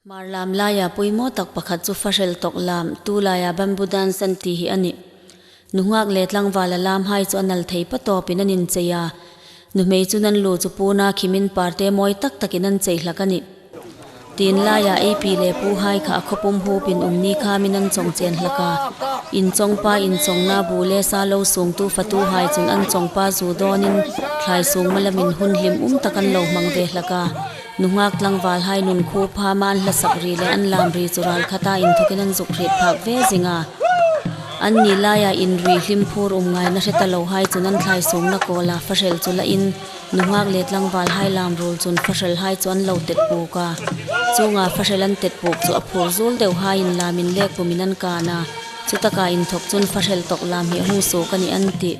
Marlam laya puimo tak pakhat chu Fahreltawklam tu laya bambudan santi hi ani nuhngak letlang wala lam hai chu anal thei patopin anin cheya numei chu nan lu chu puna khimin parte moi tak takin an chei hlakani tin laya ap le pu hai kha khopum hu pin umni kha minan chongchen hlaka in chongpa in chongna bule sa lo sung tu fatu hai chun an chongpa zu donin thlai sung malamin hun hlim takan lo mangde hlaka nuhngak tlangwal hai nun khu pha man hla sakri le an lam ri chural khata in thukin an zukrit phak ve zinga an ni laya in ri hlim phur ngai na hreta lo hai chun an thlai sung na kola Fahrel chula in nuhngak le tlangwal hai lam rul chun Fahrel hai chu an lo tet pu ka chunga Fahrel an tet pu chu a phur zul deuh hai in lamin lek pumin an kana chutaka in thok chun Fahreltawklam hi hu so kani an ti